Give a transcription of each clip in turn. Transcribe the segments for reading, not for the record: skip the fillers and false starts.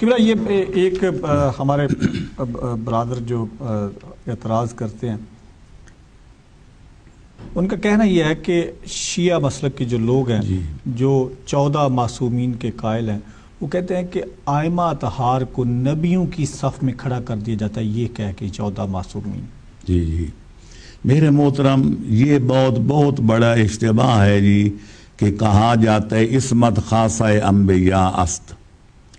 قبلہ یہ ایک ہمارے برادر جو اعتراض کرتے ہیں ان کا کہنا یہ ہے کہ شیعہ مسلک کے جو لوگ ہیں جو 14 معصومین کے قائل ہیں وہ کہتے ہیں کہ آئمہ اطہار کو نبیوں کی صف میں کھڑا کر دیا جاتا ہے یہ کہہ کے 14 معصومین۔ جی میرے محترم، یہ بہت بڑا اشتباہ ہے جی کہ کہا جاتا ہے عصمت خاصہ انبیاء است،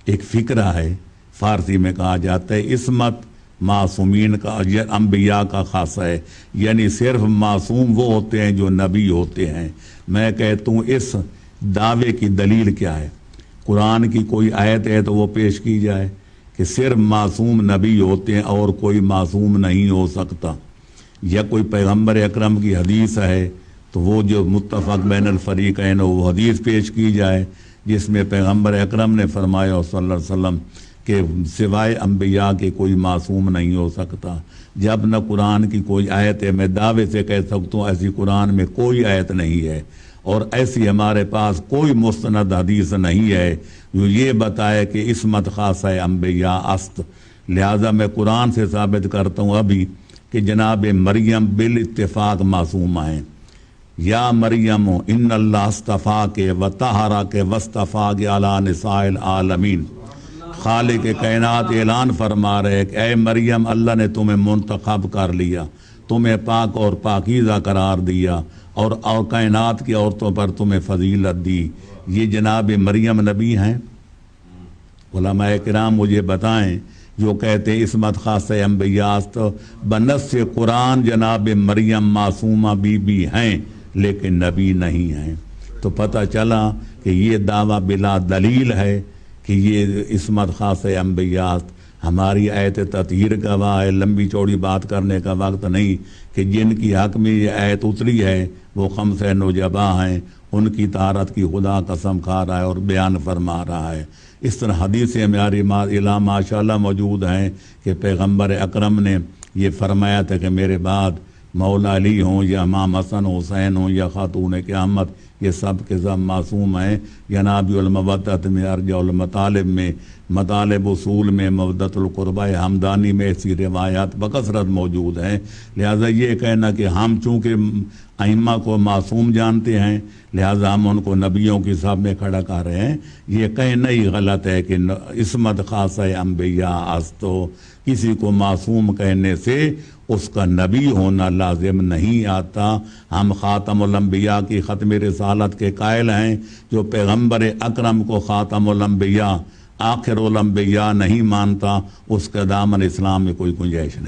ایک فکرہ ہے فارسی میں کہا جاتا ہے عصمت معصومین کا انبیاء کا خاصہ ہے، یعنی صرف معصوم وہ ہوتے ہیں جو نبی ہوتے ہیں۔ میں کہتا ہوں اس دعوے کی دلیل کیا ہے؟ قرآن کی کوئی آیت ہے تو وہ پیش کی جائے کہ صرف معصوم نبی ہوتے ہیں اور کوئی معصوم نہیں ہو سکتا، یا کوئی پیغمبر اکرم کی حدیث ہے تو وہ جو متفق بین الفریقین وہ حدیث پیش کی جائے جس میں پیغمبر اکرم نے فرمایا صلی اللہ علیہ وسلم کہ سوائے انبیاء کے کوئی معصوم نہیں ہو سکتا۔ جب نہ قرآن کی کوئی آیت ہے، میں دعوے سے کہہ سکتا ہوں ایسی قرآن میں کوئی آیت نہیں ہے، اور ایسی ہمارے پاس کوئی مستند حدیث نہیں ہے جو یہ بتائے کہ عصمت خاصہ انبیاء است۔ لہذا میں قرآن سے ثابت کرتا ہوں ابھی کہ جناب مریم بالاتفاق معصومہ ہیں۔ یا مریم ان اللہ اصطفاک و طہرک واصطفاک علی نساء العالمین، خالق کائنات اعلان فرما رہے کہ اے مریم اللہ نے تمہیں منتخب کر لیا، تمہیں پاک اور پاکیزہ قرار دیا اور کائنات کی عورتوں پر تمہیں فضیلت دی۔ یہ جناب مریم نبی ہیں؟ علماء کرام مجھے بتائیں جو کہتے ہیں عصمت خاصہ انبیاء است، بنص قرآن جناب مریم معصومہ بی بی ہیں لیکن نبی نہیں ہیں۔ تو پتہ چلا کہ یہ دعویٰ بلا دلیل ہے کہ یہ عصمت خاصہ انبیاء است۔ ہماری آیت تطہیر کا ہے، لمبی چوڑی بات کرنے کا وقت نہیں کہ جن کی حق میں یہ آیت اتری ہے وہ خمسہ نجبا ہیں، ان کی طہارت کی خدا قسم کھا رہا ہے اور بیان فرما رہا ہے۔ اس طرح حدیثیں ہماری ماشاءاللہ موجود ہیں کہ پیغمبر اکرم نے یہ فرمایا تھا کہ میرے بعد مولا علی ہوں یا امام حسن حسین ہوں یا خاتون قیامت یہ سب کے سب معصوم ہیں۔ ینابی المودت میں ارجع المطالب میں مطالب اصول میں مودت القربہ ہمدانی میں ایسی روایات بکثرت موجود ہیں۔ لہذا یہ کہنا کہ ہم چونکہ ائمہ کو معصوم جانتے ہیں لہذا ہم ان کو نبیوں کی صف میں کھڑا کر رہے ہیں، یہ کہنا ہی غلط ہے کہ عصمت خاصہ انبیاء است۔ کسی کو معصوم کہنے سے اس کا نبی ہونا لازم نہیں آتا۔ ہم خاتم الانبیاء کی ختم رسالت کے قائل ہیں، جو پیغمبر اکرم کو خاتم الانبیاء آخر الانبیاء نہیں مانتا اس کا دامن اسلام میں کوئی گنجائش نہیں۔